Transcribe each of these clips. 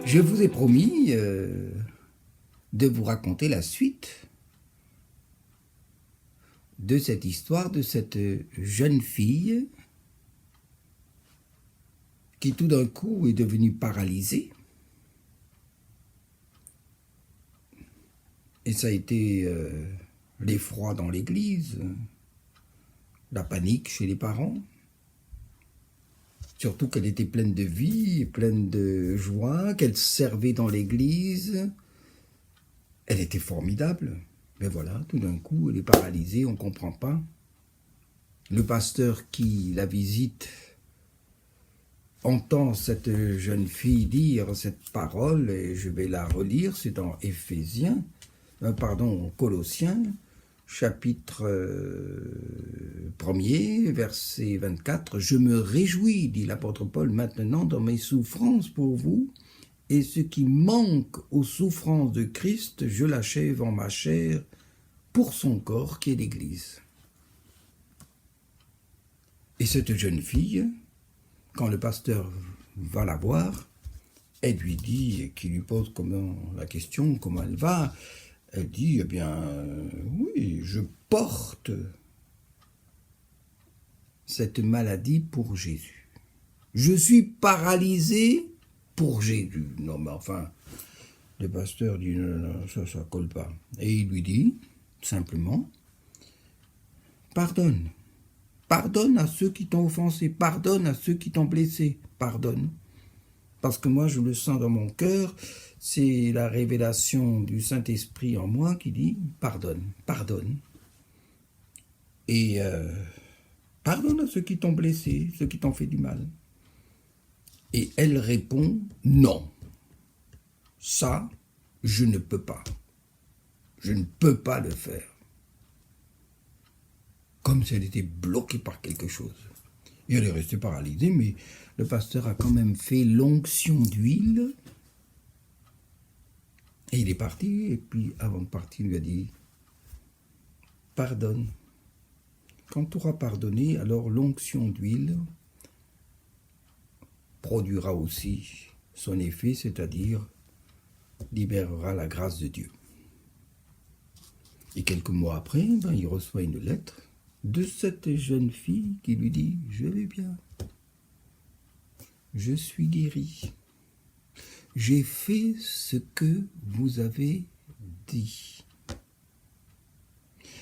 Je vous ai promis de vous raconter la suite de cette histoire de cette jeune fille qui tout d'un coup est devenue paralysée. Et ça a été l'effroi dans l'église, la panique chez les parents. Surtout qu'elle était pleine de vie, pleine de joie, qu'elle servait dans l'église. Elle était formidable. Mais voilà, tout d'un coup, elle est paralysée, on ne comprend pas. Le pasteur qui la visite entend cette jeune fille dire cette parole, et je vais la relire, c'est dans Colossiens, chapitre 1er, verset 24. « Je me réjouis, dit l'apôtre Paul, maintenant dans mes souffrances pour vous, et ce qui manque aux souffrances de Christ, je l'achève en ma chair pour son corps qui est l'Église. » Et cette jeune fille, quand le pasteur va la voir, elle lui dit, qui lui pose la question, comment elle va, elle dit, eh bien, oui, je porte cette maladie pour Jésus. Je suis paralysée pour Jésus. Non, mais enfin, le pasteur dit, non, ça colle pas. Et il lui dit, simplement, pardonne. Pardonne à ceux qui t'ont offensé. Pardonne à ceux qui t'ont blessé. Pardonne. Parce que moi, je le sens dans mon cœur, c'est la révélation du Saint-Esprit en moi qui dit « pardonne, pardonne ». Et pardonne à ceux qui t'ont blessé, ceux qui t'ont fait du mal. Et elle répond « non, ça, je ne peux pas. Je ne peux pas le faire. » Comme si elle était bloquée par quelque chose. Et elle est restée paralysée, mais le pasteur a quand même fait l'onction d'huile. Et il est parti, et puis avant de partir, il lui a dit « pardonne. Quand tu auras pardonné, alors l'onction d'huile produira aussi son effet, c'est-à-dire libérera la grâce de Dieu. » Et quelques mois après, il reçoit une lettre de cette jeune fille qui lui dit « je vais bien, je suis guéri, j'ai fait ce que vous avez dit. »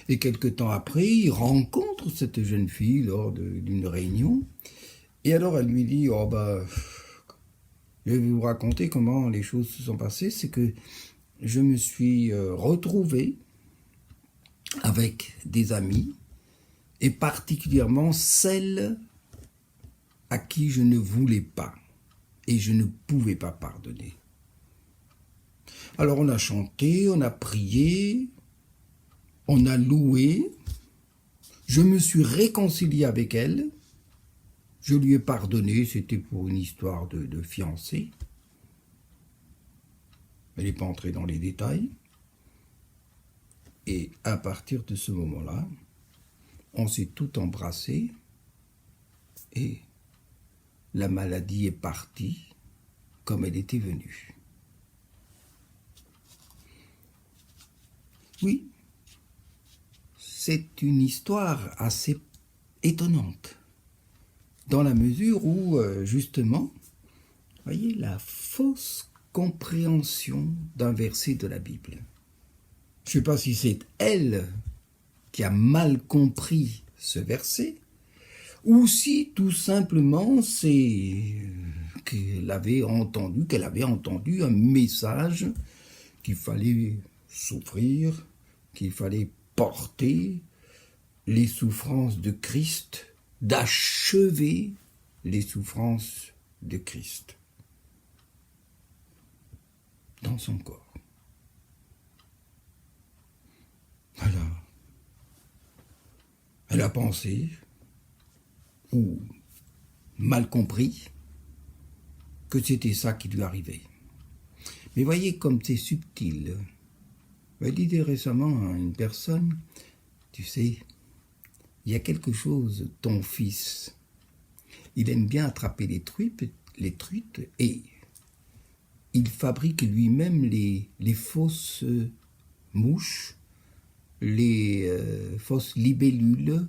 Et quelque temps après, il rencontre cette jeune fille lors d'une réunion, et alors elle lui dit « oh je vais vous raconter comment les choses se sont passées, c'est que je me suis retrouvé avec des amis, et particulièrement celle à qui je ne voulais pas et je ne pouvais pas pardonner. Alors on a chanté, on a prié, on a loué, je me suis réconcilié avec elle, je lui ai pardonné, c'était pour une histoire de fiancée. Elle n'est pas entrée dans les détails. Et à partir de ce moment-là, on s'est tout embrassé et la maladie est partie comme elle était venue. Oui, c'est une histoire assez étonnante, dans la mesure où, justement, voyez, la fausse compréhension d'un verset de la Bible. Je ne sais pas si c'est elle qui a mal compris ce verset, ou si tout simplement c'est qu'elle avait entendu un message qu'il fallait souffrir, qu'il fallait porter les souffrances de Christ, d'achever les souffrances de Christ dans son corps. Voilà. Elle a pensé, ou mal compris, que c'était ça qui lui arrivait. Mais voyez comme c'est subtil. Je disais récemment à une personne, tu sais, il y a quelque chose, ton fils, il aime bien attraper les truites et il fabrique lui-même les fausses mouches, les fausses libellules.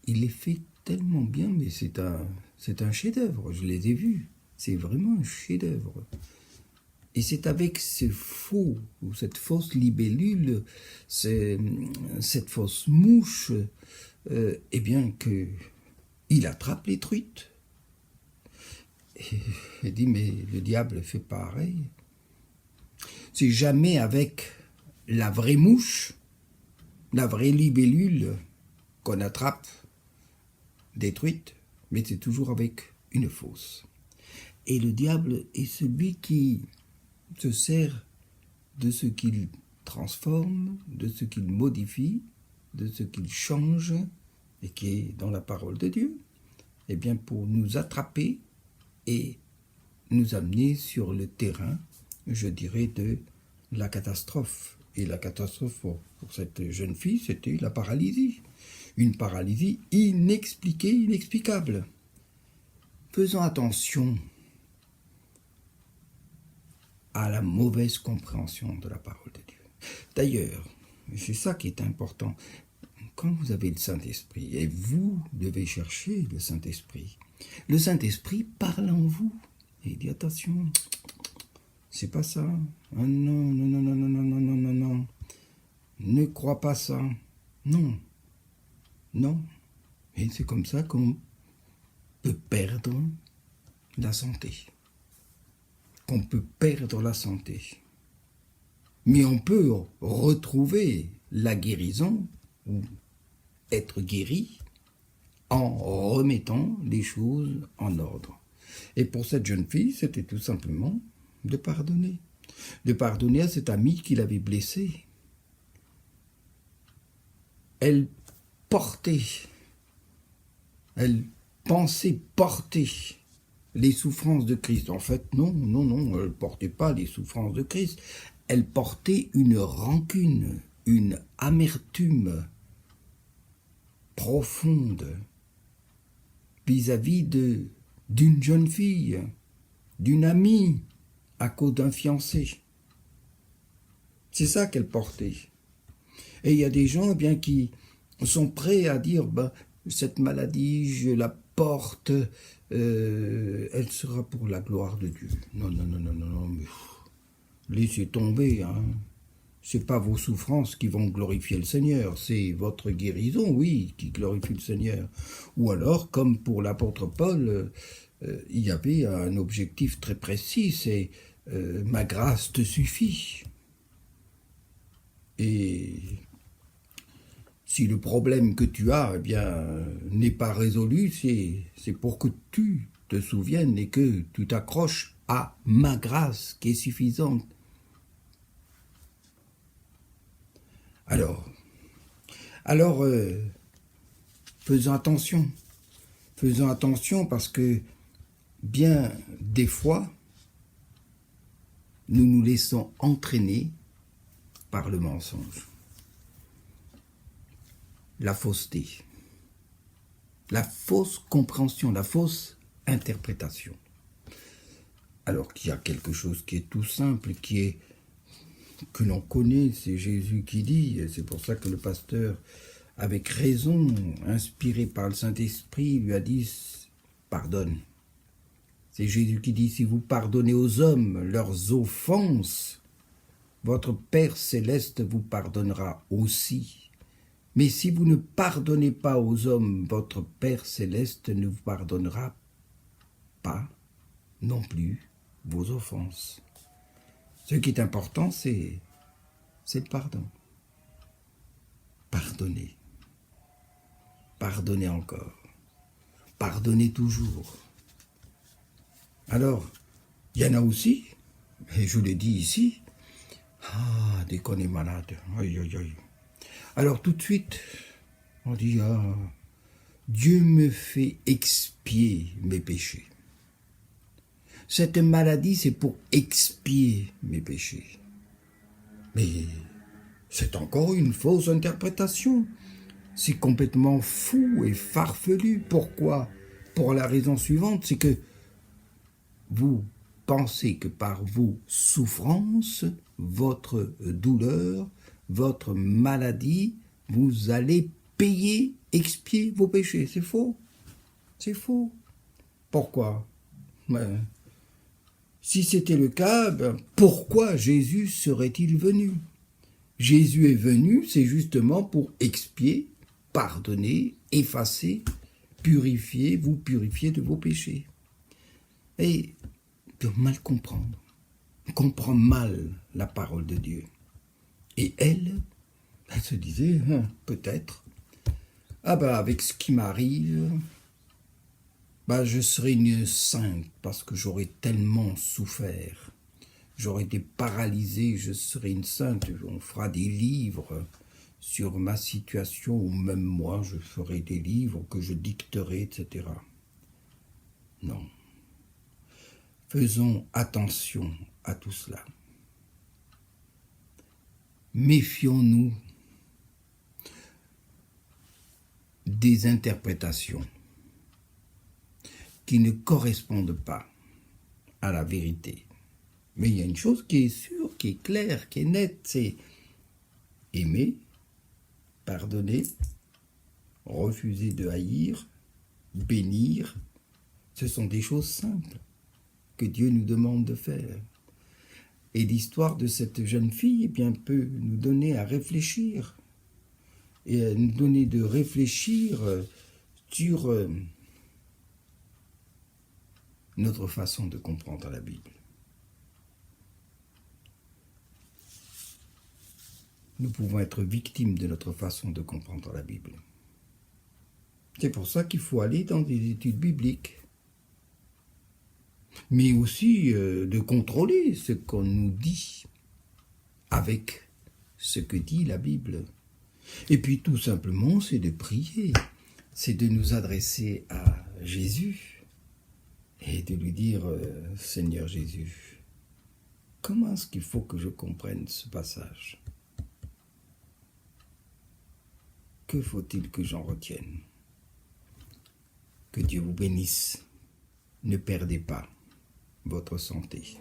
Il les fait tellement bien, mais c'est un chef-d'œuvre, je les ai vus. C'est vraiment un chef-d'œuvre. Et c'est avec ce faux, ou cette fausse libellule, cette fausse mouche, eh bien qu'il attrape les truites. Et il dit, mais le diable fait pareil. C'est jamais avec la vraie mouche, la vraie libellule qu'on attrape des truites, mais c'est toujours avec une fausse. Et le diable est celui qui se sert de ce qu'il transforme, de ce qu'il modifie, de ce qu'il change, et qui est dans la parole de Dieu, eh bien pour nous attraper et nous amener sur le terrain, je dirais, de la catastrophe. Et la catastrophe pour cette jeune fille, c'était la paralysie. Une paralysie inexpliquée, inexplicable. Faisons attention à la mauvaise compréhension de la parole de Dieu. D'ailleurs, c'est ça qui est important, quand vous avez le Saint-Esprit, et vous devez chercher le Saint-Esprit parle en vous, et il dit attention, c'est pas ça, ah non, non, non, non, non, non, non, non, non, ne crois pas ça, non, non, et c'est comme ça qu'on peut perdre la santé. On peut perdre la santé. Mais on peut retrouver la guérison, ou être guéri, en remettant les choses en ordre. Et pour cette jeune fille, c'était tout simplement de pardonner. De pardonner à cet ami qui l'avait blessé. Elle pensait porter les souffrances de Christ. En fait, non, elle ne portait pas les souffrances de Christ. Elle portait une rancune, une amertume profonde vis-à-vis d'une jeune fille, d'une amie, à cause d'un fiancé. C'est ça qu'elle portait. Et il y a des gens bien qui sont prêts à dire cette maladie, je la porte, elle sera pour la gloire de Dieu. Non, mais laissez tomber, hein. C'est pas vos souffrances qui vont glorifier le Seigneur, c'est votre guérison, oui, qui glorifie le Seigneur. Ou alors, comme pour l'apôtre Paul, il y avait un objectif très précis, c'est ma grâce te suffit. Et si le problème que tu as, eh bien, n'est pas résolu, c'est pour que tu te souviennes et que tu t'accroches à ma grâce qui est suffisante. Alors, faisons attention. Faisons attention parce que, bien des fois, nous nous laissons entraîner par le mensonge. La fausseté, la fausse compréhension, la fausse interprétation. Alors qu'il y a quelque chose qui est tout simple, que l'on connaît, c'est Jésus qui dit, et c'est pour ça que le pasteur, avec raison, inspiré par le Saint-Esprit, lui a dit « Pardonne ». C'est Jésus qui dit « Si vous pardonnez aux hommes leurs offenses, votre Père céleste vous pardonnera aussi. Mais si vous ne pardonnez pas aux hommes, votre Père céleste ne vous pardonnera pas non plus vos offenses. » Ce qui est important, c'est le pardon. Pardonnez. Pardonnez encore. Pardonnez toujours. Alors, il y en a aussi, et je l'ai dit ici, dès qu'on est malade, aïe, aïe, aïe. Alors tout de suite, on dit, Dieu me fait expier mes péchés. Cette maladie, c'est pour expier mes péchés. Mais c'est encore une fausse interprétation. C'est complètement fou et farfelu. Pourquoi? Pour la raison suivante, c'est que vous pensez que par vos souffrances, votre douleur, votre maladie, vous allez payer, expier vos péchés. C'est faux. C'est faux. Pourquoi? Ben, si c'était le cas, pourquoi Jésus serait-il venu? Jésus est venu, c'est justement pour expier, pardonner, effacer, purifier, vous purifier de vos péchés. Et de mal comprendre. On comprend mal la parole de Dieu. Et elle se disait, peut-être, avec ce qui m'arrive, je serai une sainte parce que j'aurais tellement souffert. J'aurais été paralysé, je serai une sainte. On fera des livres sur ma situation, ou même moi, je ferai des livres que je dicterai, etc. Non. Faisons attention à tout cela. Méfions-nous des interprétations qui ne correspondent pas à la vérité. Mais il y a une chose qui est sûre, qui est claire, qui est nette, c'est aimer, pardonner, refuser de haïr, bénir. Ce sont des choses simples que Dieu nous demande de faire. Et l'histoire de cette jeune fille peut nous donner à réfléchir, et à nous donner de réfléchir sur notre façon de comprendre la Bible. Nous pouvons être victimes de notre façon de comprendre la Bible. C'est pour ça qu'il faut aller dans des études bibliques, mais aussi de contrôler ce qu'on nous dit avec ce que dit la Bible. Et puis tout simplement, c'est de prier, c'est de nous adresser à Jésus et de lui dire « Seigneur Jésus, comment est-ce qu'il faut que je comprenne ce passage ? Que faut-il que j'en retienne ? » Que Dieu vous bénisse. Ne perdez pas votre santé.